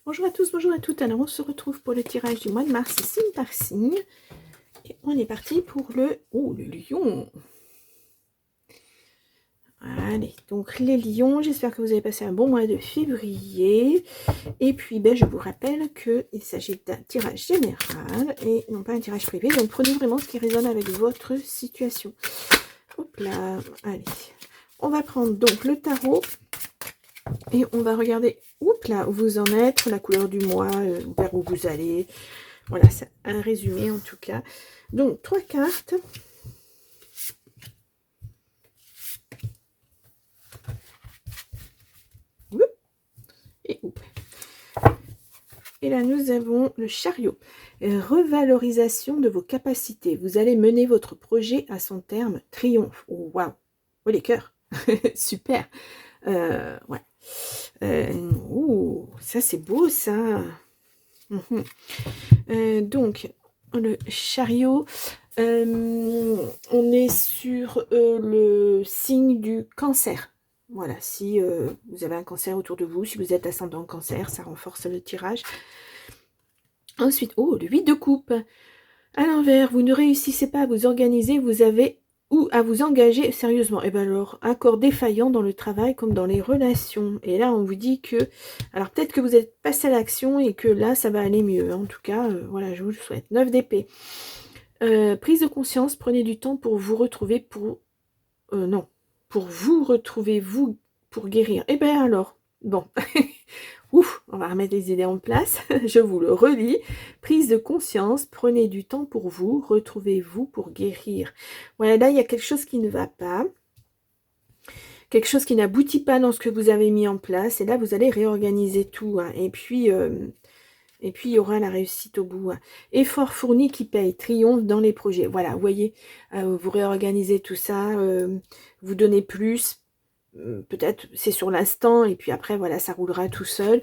Bonjour à tous, bonjour à toutes. Alors on se retrouve pour le tirage du mois de mars, signe par signe. Et on est parti pour le lion. Allez, donc les lions, j'espère que vous avez passé un bon mois de février. Et puis je vous rappelle qu'il s'agit d'un tirage général et non pas un tirage privé. Donc prenez vraiment ce qui résonne avec votre situation. Hop là, allez. On va prendre donc le tarot. Et on va regarder, oups là, où vous en êtes, la couleur du mois, vers où vous allez. Voilà, c'est un résumé en tout cas. Donc, 3 cartes. Oups, et oups. Et là, nous avons le chariot. Revalorisation de vos capacités. Vous allez mener votre projet à son terme. Triomphe. Oh, waouh. Oh, les cœurs. Super. Ouais. Ça c'est beau ça. Donc le chariot, on est sur le signe du cancer. Voilà, si vous avez un cancer autour de vous, si vous êtes ascendant cancer, ça renforce le tirage. Ensuite, oh, le 8 de coupe. À l'envers, vous ne réussissez pas à vous organiser, vous avez ou à vous engager sérieusement. Et bien alors, accord défaillant dans le travail comme dans les relations. Et là, on vous dit que, alors peut-être que vous êtes passé à l'action et que là, ça va aller mieux. En tout cas, voilà, je vous le souhaite. 9 d'épée. Prise de conscience, prenez du temps pour vous retrouver pour... non, pour vous retrouver, vous, pour guérir. Et bien alors, bon... Ouf, on va remettre les idées en place. Je vous le relis. Prise de conscience, prenez du temps pour vous, retrouvez-vous pour guérir. Voilà, là, il y a quelque chose qui ne va pas. Quelque chose qui n'aboutit pas dans ce que vous avez mis en place. Et là, vous allez réorganiser tout. Hein. Et puis, il y aura la réussite au bout. Hein. Effort fourni qui paye, triomphe dans les projets. Voilà, vous voyez, vous réorganisez tout ça, vous donnez plus. Peut-être c'est sur l'instant et puis après voilà ça roulera tout seul.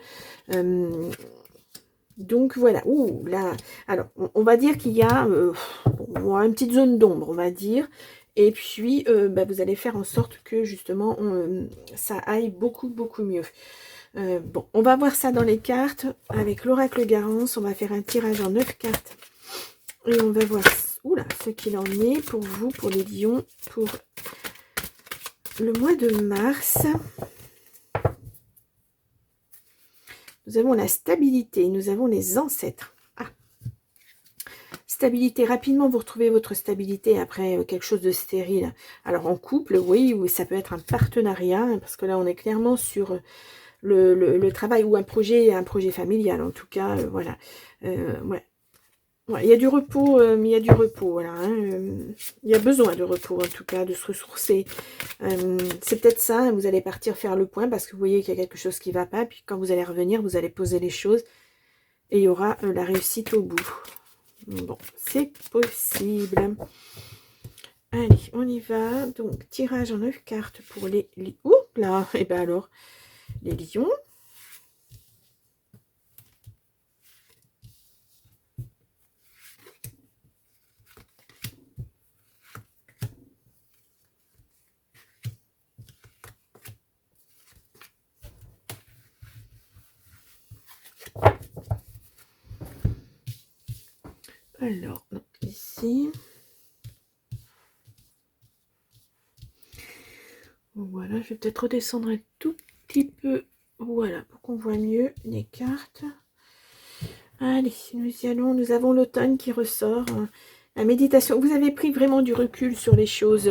Donc voilà. Ouh là, alors on va dire qu'il y a une petite zone d'ombre, on va dire, et puis vous allez faire en sorte que justement ça aille beaucoup mieux. Bon, on va voir ça dans les cartes avec l'oracle Garance. On va faire un tirage en 9 cartes et on va voir ce qu'il en est pour vous, pour les lions, pour le mois de mars. Nous avons la stabilité, nous avons les ancêtres. Ah. Stabilité, rapidement vous retrouvez votre stabilité après quelque chose de stérile. Alors en couple, oui, ça peut être un partenariat, parce que là on est clairement sur le travail ou un projet familial en tout cas, voilà. Ouais. Ouais, il y a du repos, il y a du repos, voilà. Hein, il y a besoin de repos, en tout cas, de se ressourcer. C'est peut-être ça, vous allez partir faire le point parce que vous voyez qu'il y a quelque chose qui ne va pas. Puis quand vous allez revenir, vous allez poser les choses et il y aura la réussite au bout. Bon, c'est possible. Allez, on y va. Donc, tirage en 9 cartes pour les... Ouh là, et ben alors, les lions. Alors, donc, ici. Voilà, je vais peut-être redescendre un tout petit peu. Voilà, pour qu'on voit mieux les cartes. Allez, nous y allons. Nous avons l'automne qui ressort. La méditation. Vous avez pris vraiment du recul sur les choses.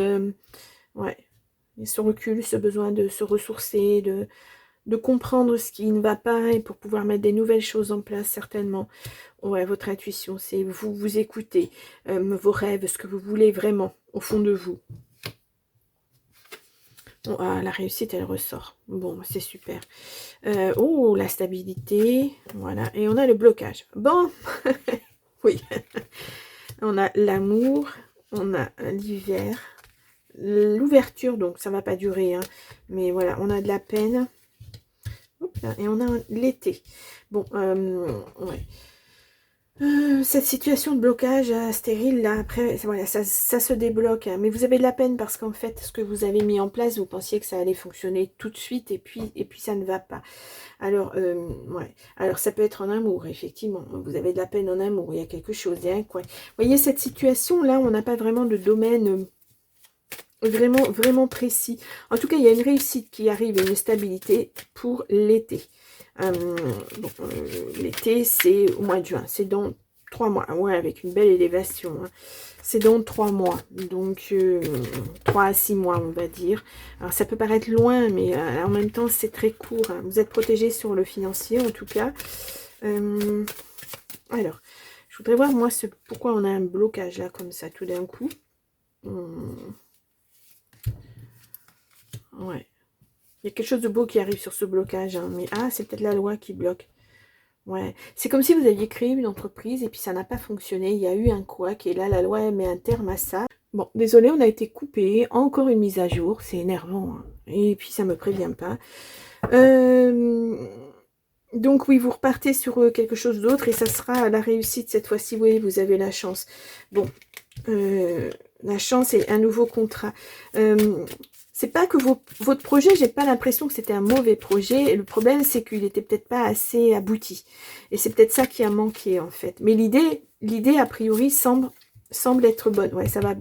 Ouais. Et ce recul, ce besoin de se ressourcer, de comprendre ce qui ne va pas et pour pouvoir mettre des nouvelles choses en place, certainement. Ouais, votre intuition, c'est vous écoutez, vos rêves, ce que vous voulez vraiment, au fond de vous. Bon, la réussite, elle ressort. Bon, c'est super. Oh, la stabilité. Voilà. Et on a le blocage. Bon. Oui. On a l'amour. On a l'hiver. L'ouverture, donc ça va pas durer. Hein, mais voilà, on a de la peine. Hop là, et on a l'été. Bon, ouais. Cette situation de blocage stérile, là, après, voilà, ça se débloque. Hein. Mais vous avez de la peine parce qu'en fait, ce que vous avez mis en place, vous pensiez que ça allait fonctionner tout de suite et puis ça ne va pas. Alors, ouais. Alors, ça peut être en amour, effectivement. Vous avez de la peine en amour, il y a quelque chose, il y a un coin. Vous voyez, cette situation-là, on n'a pas vraiment de domaine vraiment, vraiment précis. En tout cas, il y a une réussite qui arrive et une stabilité pour l'été. Bon, l'été, c'est au mois de juin. C'est dans 3 mois. Ouais, avec une belle élévation. Hein. C'est dans 3 mois. Donc, 3 à 6 mois, on va dire. Alors, ça peut paraître loin, mais en même temps, c'est très court. Hein. Vous êtes protégé sur le financier, en tout cas. Alors, je voudrais voir, moi, pourquoi on a un blocage, là, comme ça, tout d'un coup. Ouais. Il y a quelque chose de beau qui arrive sur ce blocage. Hein, mais, c'est peut-être la loi qui bloque. Ouais, c'est comme si vous aviez créé une entreprise et puis ça n'a pas fonctionné. Il y a eu un couac et là, la loi met un terme à ça. Bon, désolé, on a été coupé. Encore une mise à jour. C'est énervant. Hein. Et puis, ça me prévient pas. Donc, oui, vous repartez sur quelque chose d'autre et ça sera la réussite cette fois-ci. Oui, vous avez la chance. Bon, la chance et un nouveau contrat. C'est pas que votre projet, j'ai pas l'impression que c'était un mauvais projet. Le problème, c'est qu'il était peut-être pas assez abouti. Et c'est peut-être ça qui a manqué, en fait. Mais l'idée, a priori, semble être bonne. Ouais, ça va.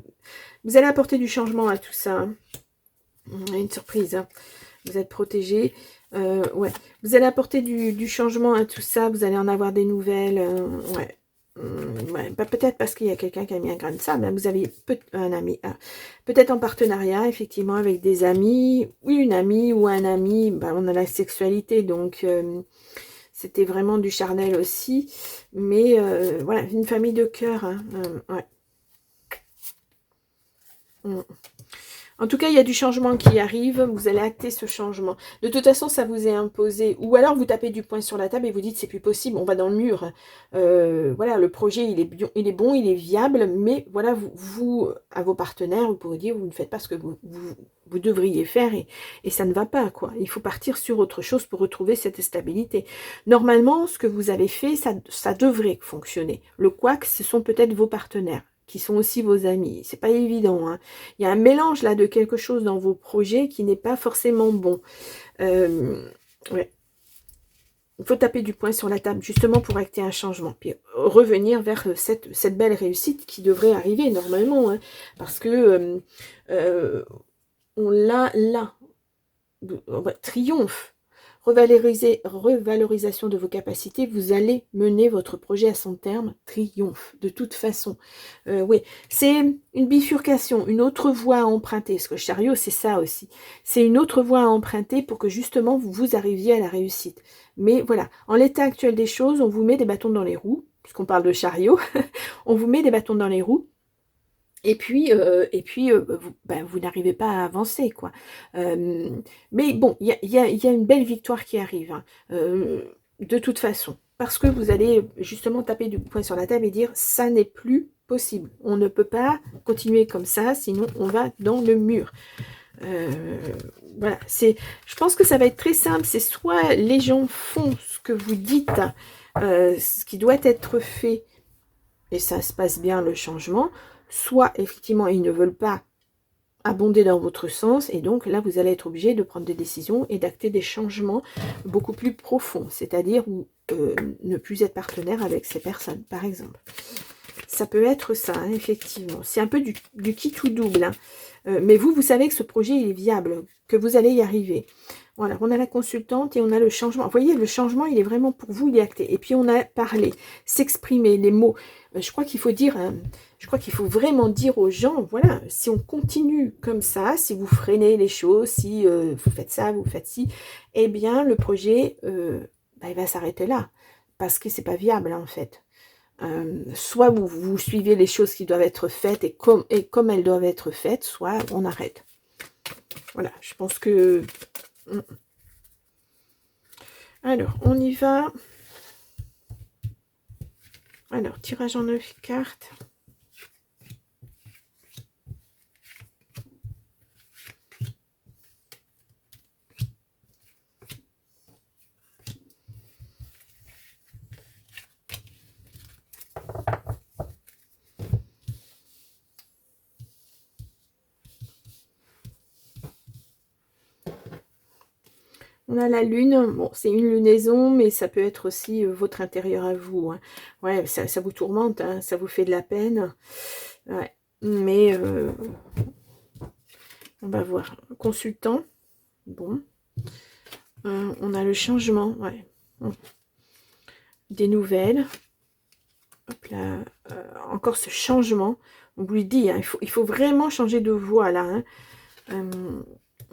Vous allez apporter du changement à tout ça. Hein. Une surprise. Hein. Vous êtes protégé. Ouais. Vous allez apporter du changement à tout ça. Vous allez en avoir des nouvelles. Ouais. Ouais, peut-être parce qu'il y a quelqu'un qui a mis un grain de sable. Hein. Vous avez un ami, peut-être en partenariat, effectivement, avec des amis, oui, une amie ou un ami. Ben, on a la sexualité, donc c'était vraiment du charnel aussi. Mais voilà, une famille de cœur. Hein. Ouais. Mm. En tout cas, il y a du changement qui arrive, vous allez acter ce changement. De toute façon, ça vous est imposé. Ou alors, vous tapez du poing sur la table et vous dites, c'est plus possible, on va dans le mur. Voilà, le projet, il est bon, il est viable, mais voilà, vous à vos partenaires, vous pourrez dire, vous ne faites pas ce que vous devriez faire et ça ne va pas, quoi. Il faut partir sur autre chose pour retrouver cette stabilité. Normalement, ce que vous avez fait, ça devrait fonctionner. Le couac, ce sont peut-être vos partenaires qui sont aussi vos amis. C'est pas évident. Hein. Il y a un mélange là de quelque chose dans vos projets qui n'est pas forcément bon. Ouais. Il faut taper du poing sur la table justement pour acter un changement. Puis revenir vers cette belle réussite qui devrait arriver normalement. Hein, parce que on l'a là. Triomphe. Revalorisation de vos capacités, vous allez mener votre projet à son terme, triomphe, de toute façon. Oui, c'est une bifurcation, une autre voie à emprunter, parce que le chariot, c'est ça aussi. C'est une autre voie à emprunter pour que justement vous arriviez à la réussite. Mais voilà, en l'état actuel des choses, on vous met des bâtons dans les roues, puisqu'on parle de chariot, on vous met des bâtons dans les roues, et puis, vous n'arrivez pas à avancer, quoi. Mais bon, il y a une belle victoire qui arrive, hein, de toute façon. Parce que vous allez justement taper du poing sur la table et dire, ça n'est plus possible. On ne peut pas continuer comme ça, sinon on va dans le mur. Voilà, je pense que ça va être très simple. C'est soit les gens font ce que vous dites, ce qui doit être fait, et ça se passe bien le changement, soit effectivement ils ne veulent pas abonder dans votre sens et donc là vous allez être obligé de prendre des décisions et d'acter des changements beaucoup plus profonds, c'est-à-dire ne plus être partenaire avec ces personnes par exemple. Ça peut être ça, hein, effectivement. C'est un peu du kit ou double. Hein. Mais vous savez que ce projet il est viable, que vous allez y arriver. Voilà, on a la consultante et on a le changement. Vous voyez, le changement, il est vraiment pour vous, il est acté. Et puis, on a parlé, s'exprimer, les mots. Je crois qu'il faut dire, je crois qu'il faut vraiment dire aux gens, voilà, si on continue comme ça, si vous freinez les choses, si vous faites ça, vous faites ci, eh bien, le projet, il va s'arrêter là. Parce que c'est pas viable, en fait. Soit vous suivez les choses qui doivent être faites et comme elles doivent être faites, soit on arrête. Voilà, je pense que... Alors, on y va. Alors, tirage en 9 cartes. On a la lune, bon, c'est une lunaison, mais ça peut être aussi votre intérieur à vous. Hein. Ouais, ça vous tourmente, hein, ça vous fait de la peine. Ouais, mais on va voir. Consultant, bon. On a le changement, ouais. Des nouvelles. Hop là, encore ce changement. On vous le dit, hein, il faut vraiment changer de voie là. Hein.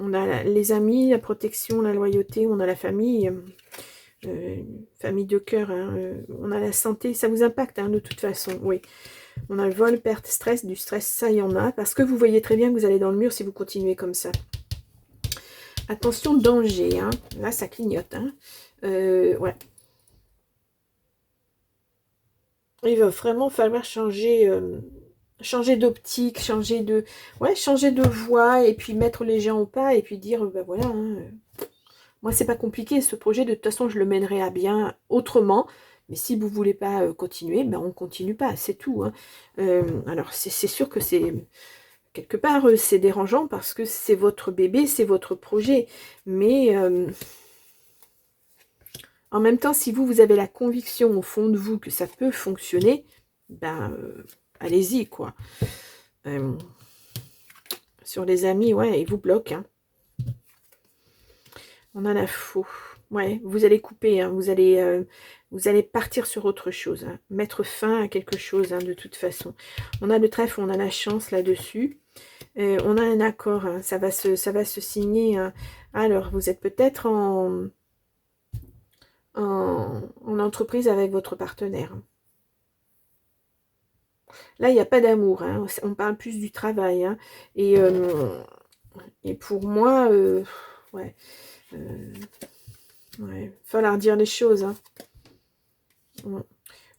On a les amis, la protection, la loyauté, on a la famille, famille de cœur, hein, on a la santé, ça vous impacte hein, de toute façon, oui. On a le vol, perte, stress, du stress, ça y en a, parce que vous voyez très bien que vous allez dans le mur si vous continuez comme ça. Attention, danger, hein. Là ça clignote, hein. Ouais. Il va vraiment falloir changer... changer d'optique, changer de voie, et puis mettre les gens au pas, et puis dire, ben voilà, hein, moi c'est pas compliqué, ce projet, de toute façon je le mènerai à bien autrement, mais si vous voulez pas continuer, ben on continue pas, c'est tout. Hein. Alors c'est sûr que c'est, quelque part, c'est dérangeant, parce que c'est votre bébé, c'est votre projet, mais en même temps, si vous avez la conviction au fond de vous que ça peut fonctionner, ben allez-y, quoi. Sur les amis, ouais, ils vous bloquent. Hein. On a la faux. Ouais, vous allez couper, hein, vous allez partir sur autre chose. Hein, mettre fin à quelque chose, hein, de toute façon. On a le trèfle, on a la chance là-dessus. On a un accord, hein, ça va se signer. Hein. Alors, vous êtes peut-être en entreprise avec votre partenaire. Là, il n'y a pas d'amour, hein. On parle plus du travail. Hein. Et pour moi, ouais, ouais, falloir dire les choses. Hein.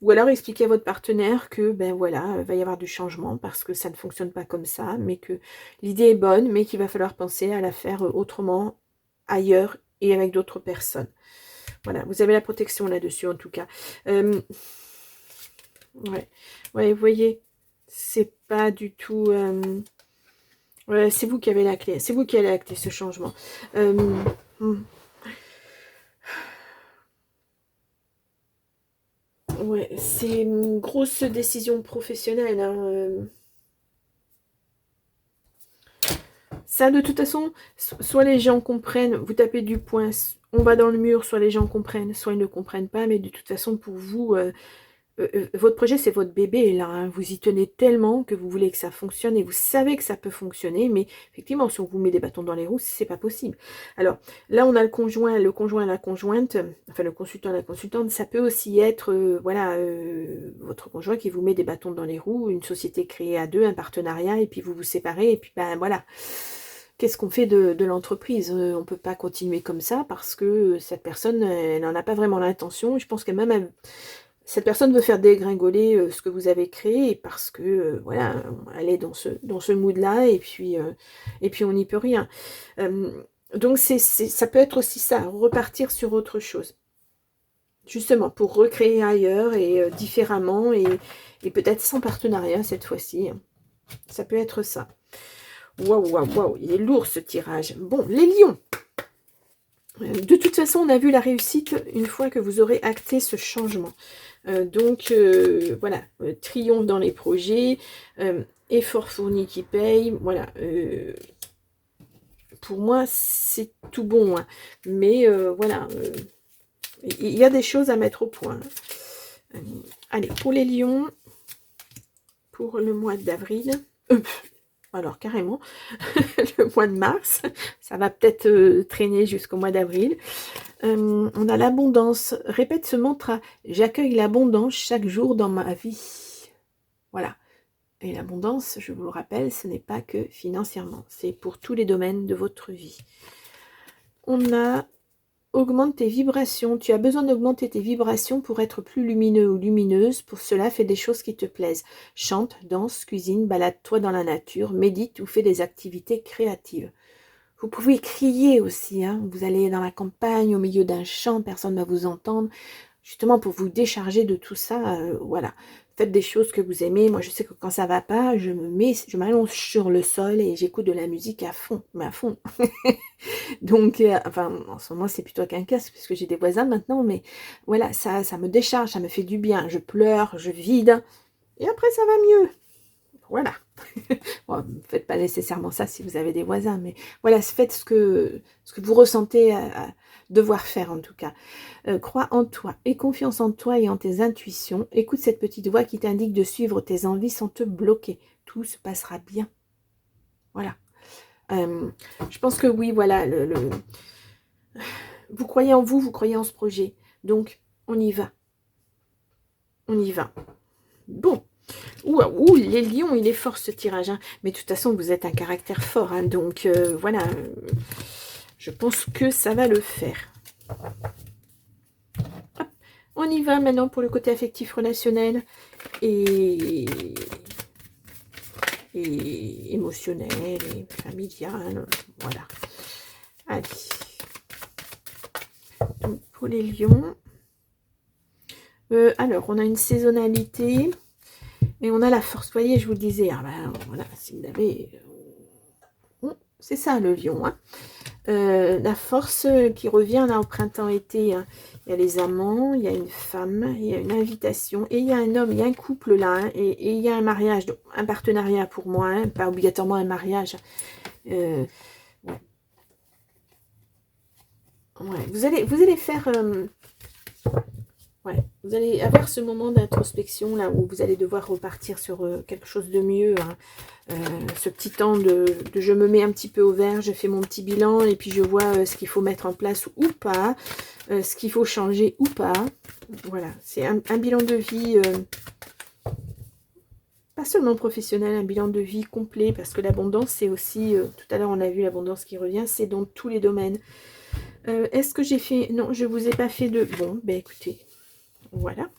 Ou alors expliquer à votre partenaire que, ben voilà, il va y avoir du changement parce que ça ne fonctionne pas comme ça, mais que l'idée est bonne, mais qu'il va falloir penser à la faire autrement, ailleurs et avec d'autres personnes. Voilà, vous avez la protection là-dessus en tout cas. Ouais, ouais, vous voyez, c'est pas du tout... ouais, c'est vous qui avez la clé, c'est vous qui allez acter ce changement. Ouais, c'est une grosse décision professionnelle. Hein. Ça, de toute façon, soit les gens comprennent, vous tapez du poing, on va dans le mur, soit les gens comprennent, soit ils ne comprennent pas, mais de toute façon, pour vous, votre projet, c'est votre bébé, là. Hein. Vous y tenez tellement que vous voulez que ça fonctionne et vous savez que ça peut fonctionner, mais effectivement, si on vous met des bâtons dans les roues, c'est pas possible. Alors, là, on a le conjoint, la conjointe, enfin, le consultant, la consultante, ça peut aussi être, voilà, votre conjoint qui vous met des bâtons dans les roues, une société créée à deux, un partenariat, et puis vous vous séparez, et puis, ben, voilà. Qu'est-ce qu'on fait de l'entreprise? On ne peut pas continuer comme ça parce que cette personne, elle n'en a pas vraiment l'intention. Je pense que même cette personne veut faire dégringoler ce que vous avez créé parce que voilà, elle est dans ce mood-là et puis on n'y peut rien. Donc ça peut être aussi ça, repartir sur autre chose. Justement, pour recréer ailleurs et différemment et peut-être sans partenariat cette fois-ci. Ça peut être ça. Waouh, waouh, waouh, il est lourd ce tirage. Bon, les lions. De toute façon, on a vu la réussite une fois que vous aurez acté ce changement. Donc, voilà, triomphe dans les projets, effort fourni qui paye, voilà. Pour moi, c'est tout bon, hein. Mais voilà, il y a des choses à mettre au point. Allez, pour les lions, pour le mois d'avril... alors carrément, le mois de mars, ça va peut-être traîner jusqu'au mois d'avril. On a l'abondance. Répète ce mantra. J'accueille l'abondance chaque jour dans ma vie. Voilà. Et l'abondance, je vous le rappelle, ce n'est pas que financièrement. C'est pour tous les domaines de votre vie. On a augmente tes vibrations. Tu as besoin d'augmenter tes vibrations pour être plus lumineux ou lumineuse. Pour cela, fais des choses qui te plaisent. Chante, danse, cuisine, balade-toi dans la nature, médite ou fais des activités créatives. Vous pouvez crier aussi. Hein. Vous allez dans la campagne, au milieu d'un champ, personne ne va vous entendre. Justement, pour vous décharger de tout ça, voilà. faites des choses que vous aimez. Moi, je sais que quand ça va pas, je m'allonge sur le sol et j'écoute de la musique à fond, mais à fond. Donc, enfin, en ce moment, c'est plutôt qu'un casque, puisque j'ai des voisins maintenant, mais voilà, ça me décharge, ça me fait du bien. Je pleure, je vide, et après, ça va mieux. Voilà. Bon, faites pas nécessairement ça si vous avez des voisins, mais voilà, faites ce que vous ressentez à devoir faire, en tout cas. Crois en toi, aie confiance en toi et en tes intuitions. Écoute cette petite voix qui t'indique de suivre tes envies sans te bloquer. Tout se passera bien. Voilà. Je pense que oui, voilà, vous croyez en vous, vous croyez en ce projet. Donc, on y va. On y va. Bon. Ouh, les lions, il est fort ce tirage. Hein. Mais de toute façon, vous êtes un caractère fort. Hein, donc, voilà. Je pense que ça va le faire. Hop, on y va maintenant pour le côté affectif relationnel et émotionnel et familial. Voilà. Allez. Donc, pour les lions. Alors, on a une saisonnalité et on a la force. Vous voyez, je vous le disais. Ah ben, voilà, si vous avez... c'est ça le lion. Hein. La force qui revient là au printemps-été. Hein. Il y a les amants, il y a une femme, il y a une invitation et il y a un homme, il y a un couple là. Hein, et il y a un mariage, donc un partenariat pour moi, hein, pas obligatoirement un mariage. Ouais. Ouais. Vous allez faire... ouais, vous allez avoir ce moment d'introspection là où vous allez devoir repartir sur quelque chose de mieux. Hein. Ce petit temps de je me mets un petit peu au vert, je fais mon petit bilan et puis je vois ce qu'il faut mettre en place ou pas, ce qu'il faut changer ou pas. Voilà, c'est un bilan de vie, pas seulement professionnel, un bilan de vie complet parce que l'abondance c'est aussi, tout à l'heure on a vu l'abondance qui revient, c'est dans tous les domaines. Est-ce que j'ai fait... Non, je vous ai pas fait de... Bon, ben écoutez, voilà.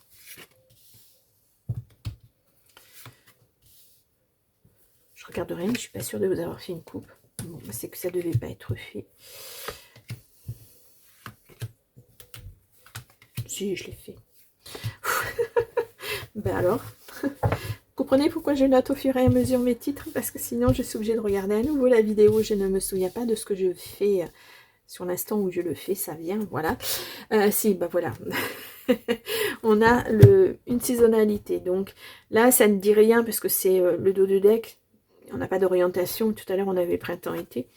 Je regarde rien, mais je suis pas sûre de vous avoir fait une coupe. Bon, c'est que ça devait pas être fait. Si, je l'ai fait. Ben alors, vous comprenez pourquoi je note au fur et à mesure mes titres? Parce que sinon, je suis obligée de regarder à nouveau la vidéo. Je ne me souviens pas de ce que je fais. Sur l'instant où je le fais, ça vient, voilà. Si, ben voilà. On a une saisonnalité. Donc là, ça ne dit rien parce que c'est le dos de deck. On n'a pas d'orientation. Tout à l'heure, on avait printemps-été.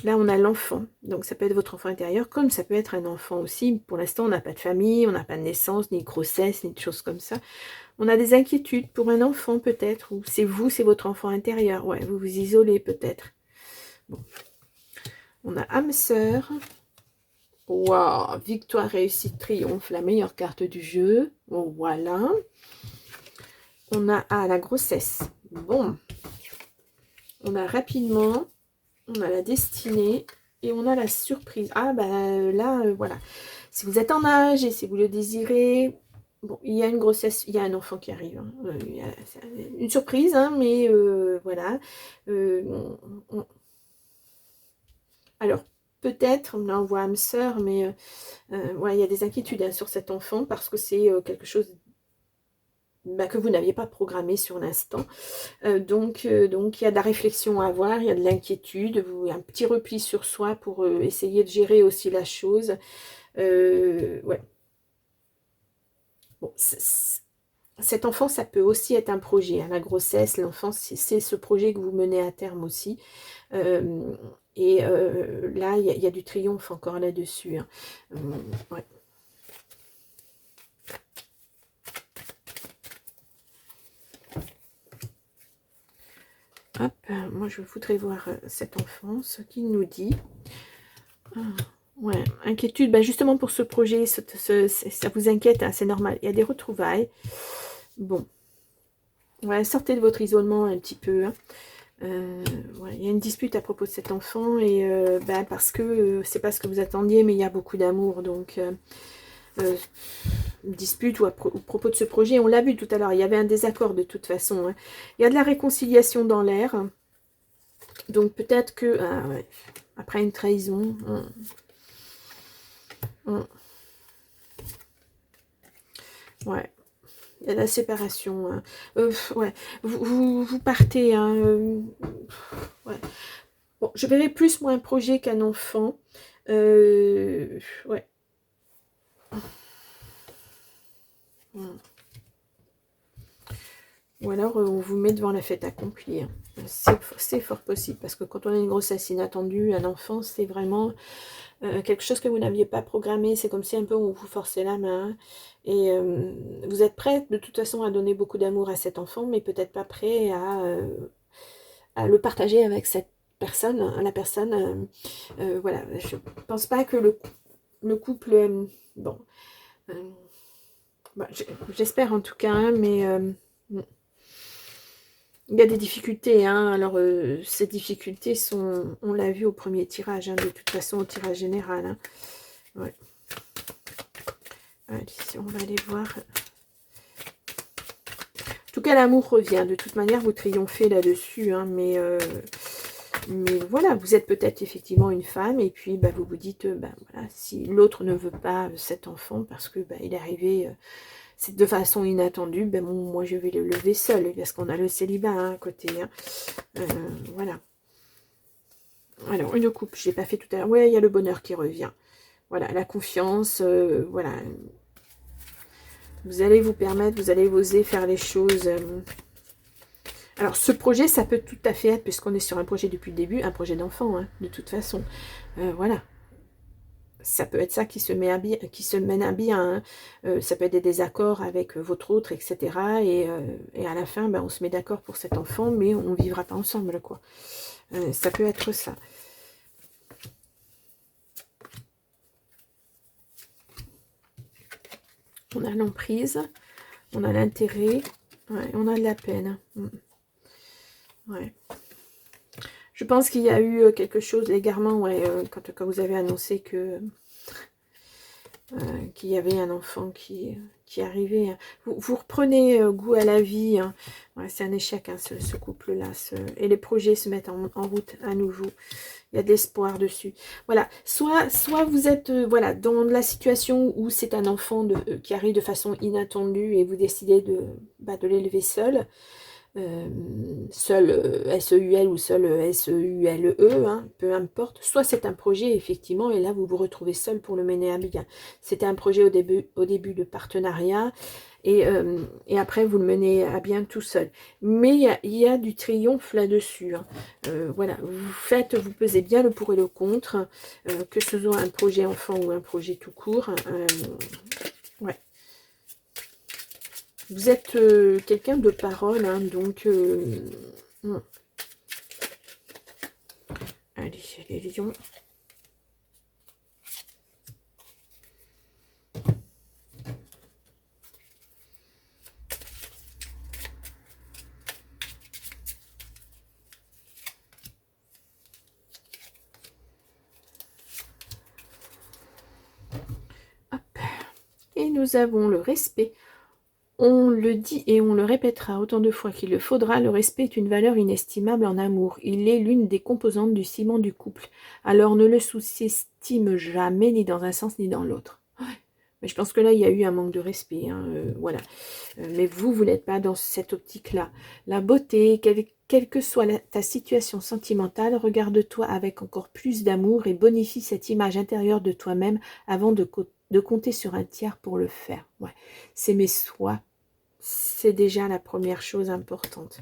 Là, on a l'enfant. Donc, ça peut être votre enfant intérieur, comme ça peut être un enfant aussi. Pour l'instant, on n'a pas de famille, on n'a pas de naissance, ni de grossesse, ni de choses comme ça. On a des inquiétudes pour un enfant, peut-être. Ou c'est vous, c'est votre enfant intérieur. Ouais, vous vous isolez, peut-être. Bon. On a âme sœur. Waouh, victoire, réussite, triomphe, la meilleure carte du jeu. Bon, voilà. On a la grossesse. Bon. On a rapidement... On a la destinée et on a la surprise. Ah, ben là, voilà. Si vous êtes en âge et si vous le désirez, bon, il y a une grossesse, il y a un enfant qui arrive. Hein. Il y a une surprise, hein, mais voilà. Alors, peut-être, là on voit âme sœur, mais ouais, il y a des inquiétudes hein, sur cet enfant parce que c'est quelque chose que vous n'aviez pas programmé sur l'instant. Donc, il y a de la réflexion à avoir, il y a de l'inquiétude, un petit repli sur soi pour essayer de gérer aussi la chose. Ouais. Bon, cet enfant, ça peut aussi être un projet. Hein. La grossesse, l'enfant, c'est ce projet que vous menez à terme aussi. Et là, il y a du triomphe encore là-dessus. Hein. Ouais. Hop, moi je voudrais voir cet enfant, ce qu'il nous dit. Ouais, inquiétude, justement pour ce projet, ça vous inquiète, hein, c'est normal. Il y a des retrouvailles. Bon, ouais, sortez de votre isolement un petit peu. Hein. Ouais, il y a une dispute à propos de cet enfant et parce que c'est pas ce que vous attendiez, mais il y a beaucoup d'amour. Donc, une dispute ou au propos de ce projet, on l'a vu tout à l'heure, il y avait un désaccord de toute façon. Hein. Il y a de la réconciliation dans l'air. Donc peut-être que ouais, après une trahison, ouais. Il y a la séparation. Hein. Ouais, vous partez. Hein, ouais. Bon, je verrai plus moi un projet qu'un enfant. Ouais. Ou alors on vous met devant la fête accomplie. Hein. C'est fort possible parce que quand on a une grossesse inattendue, un enfant, c'est vraiment quelque chose que vous n'aviez pas programmé. C'est comme si un peu on vous forçait la main. Et vous êtes prêt de toute façon à donner beaucoup d'amour à cet enfant, mais peut-être pas prêt à le partager avec cette personne, la personne. Voilà, je pense pas que le couple... bon, bah, j'espère en tout cas, hein, mais... il y a des difficultés, hein. Alors ces difficultés sont, on l'a vu au premier tirage, hein, de toute façon au tirage général. Hein. Ouais. Allez, on va aller voir. En tout cas, l'amour revient. De toute manière, vous triomphez là-dessus, hein, mais voilà, vous êtes peut-être effectivement une femme, et puis bah, vous vous dites, bah, voilà, si l'autre ne veut pas cet enfant, parce que bah, il est arrivé... c'est de façon inattendue, ben bon, moi je vais le lever seul, parce qu'on a le célibat hein, à côté. Hein. Voilà. Alors, une coupe, je n'ai pas fait tout à l'heure. Ouais, il y a le bonheur qui revient. Voilà, la confiance, voilà. Vous allez vous permettre, vous allez oser faire les choses. Alors, ce projet, ça peut tout à fait être, puisqu'on est sur un projet depuis le début, un projet d'enfant, hein, de toute façon. Voilà. Ça peut être ça qui se met à bien, qui se mène à bien. Hein. Ça peut être des désaccords avec votre autre, etc. Et à la fin, ben, on se met d'accord pour cet enfant, mais on ne vivra pas ensemble, quoi. Ça peut être ça. On a l'emprise, on a l'intérêt, ouais, on a de la peine. Ouais. Je pense qu'il y a eu quelque chose, l'égarement, ouais, quand vous avez annoncé que qu'il y avait un enfant qui arrivait. Hein. Vous reprenez goût à la vie. Hein. Ouais, c'est un échec, hein, ce couple-là. Et les projets se mettent en route à nouveau. Il y a de l'espoir dessus. Voilà. Soit vous êtes voilà, dans la situation où c'est un enfant qui arrive de façon inattendue et vous décidez de l'élever seul. Seul S-E-U-L ou seul S-E-U-L-E, hein, peu importe. Soit c'est un projet, effectivement, et là, vous vous retrouvez seul pour le mener à bien. C'était un projet au début de partenariat, et après, vous le menez à bien tout seul. Mais il y a du triomphe là-dessus. Hein. Voilà, vous pesez bien le pour et le contre, que ce soit un projet enfant ou un projet tout court. Ouais. Vous êtes quelqu'un de parole, hein, donc... Allez, les lions. Hop. Et nous avons le respect. On le dit et on le répétera autant de fois qu'il le faudra, le respect est une valeur inestimable en amour. Il est l'une des composantes du ciment du couple. Alors ne le sous-estime jamais, ni dans un sens ni dans l'autre. Ouais. Mais je pense que là, il y a eu un manque de respect. Hein, voilà. Mais vous n'êtes pas dans cette optique-là. La beauté, quelle que soit ta situation sentimentale, regarde-toi avec encore plus d'amour et bonifie cette image intérieure de toi-même avant de compter sur un tiers pour le faire. Ouais. S'aimer soi, c'est déjà la première chose importante.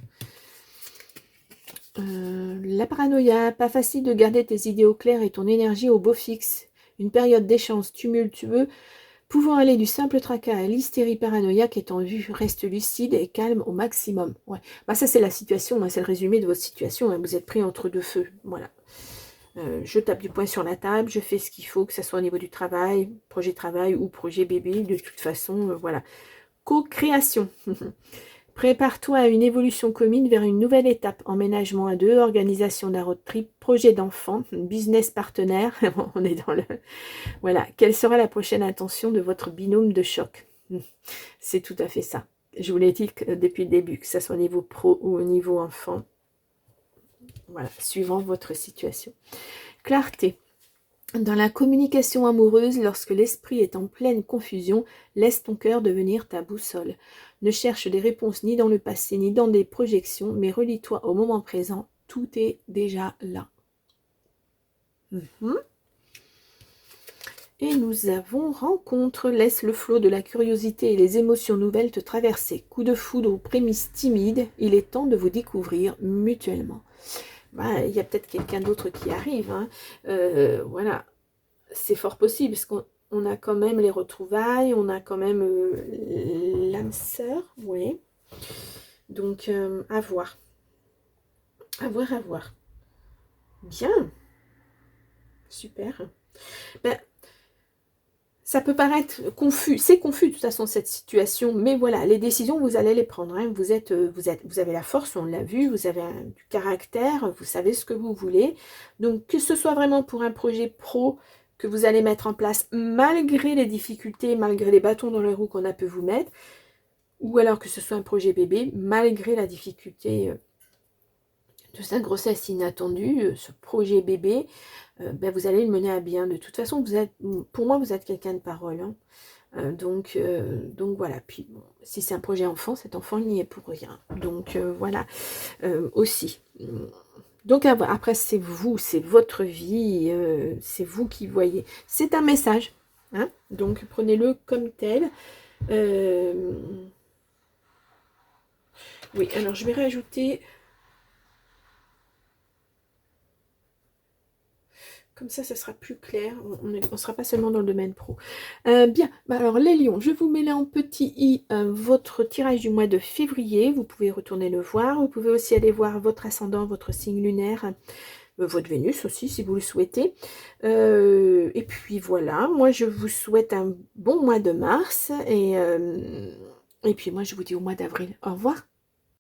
La paranoïa, pas facile de garder tes idées au clair et ton énergie au beau fixe. Une période d'échange tumultueux, pouvant aller du simple tracas à l'hystérie paranoïaque est en vue. Reste lucide et calme au maximum. Ouais. Bah, ça, c'est la situation, hein, c'est le résumé de votre situation. Hein. Vous êtes pris entre deux feux. Voilà. Je tape du poing sur la table, je fais ce qu'il faut, que ce soit au niveau du travail, projet travail ou projet bébé. De toute façon, voilà. Co-création. Prépare-toi à une évolution commune vers une nouvelle étape. Emménagement à deux, organisation d'un road trip, projet d'enfant, business partenaire. On est dans le... Voilà. Quelle sera la prochaine intention de votre binôme de choc? C'est tout à fait ça. Je vous l'ai dit depuis le début, que ce soit au niveau pro ou au niveau enfant. Voilà, suivant votre situation. Clarté. Dans la communication amoureuse, lorsque l'esprit est en pleine confusion, laisse ton cœur devenir ta boussole. Ne cherche des réponses ni dans le passé, ni dans des projections, mais relie-toi au moment présent. Tout est déjà là. Et nous avons rencontre. Laisse le flot de la curiosité et les émotions nouvelles te traverser. Coup de foudre aux prémices timides, il est temps de vous découvrir mutuellement. Il y a peut-être quelqu'un d'autre qui arrive. Hein. Voilà, c'est fort possible, parce qu'on a quand même les retrouvailles, on a quand même l'âme sœur, oui. Donc, à voir. À voir, à voir. Bien. Super. Ben, ça peut paraître confus, c'est confus de toute façon cette situation, mais voilà, les décisions, vous allez les prendre. Hein. Vous avez la force, on l'a vu, vous avez du caractère, vous savez ce que vous voulez. Donc, que ce soit vraiment pour un projet pro que vous allez mettre en place malgré les difficultés, malgré les bâtons dans les roues qu'on a pu vous mettre, ou alors que ce soit un projet bébé, malgré la difficulté de sa grossesse inattendue, ce projet bébé, ben vous allez le mener à bien. De toute façon, pour moi, vous êtes quelqu'un de parole. Hein. Donc voilà. Puis bon, si c'est un projet enfant, cet enfant il n'y est pour rien. Donc voilà aussi. Donc après c'est vous, c'est votre vie, c'est vous qui voyez. C'est un message. Hein, donc prenez-le comme tel. Oui, alors je vais rajouter. Comme ça sera plus clair. On ne sera pas seulement dans le domaine pro. Bien, alors les lions, je vous mets là en petit i votre tirage du mois de février. Vous pouvez retourner le voir. Vous pouvez aussi aller voir votre ascendant, votre signe lunaire, votre Vénus aussi, si vous le souhaitez. Et puis voilà, moi je vous souhaite un bon mois de mars. Et puis moi je vous dis au mois d'avril. Au revoir.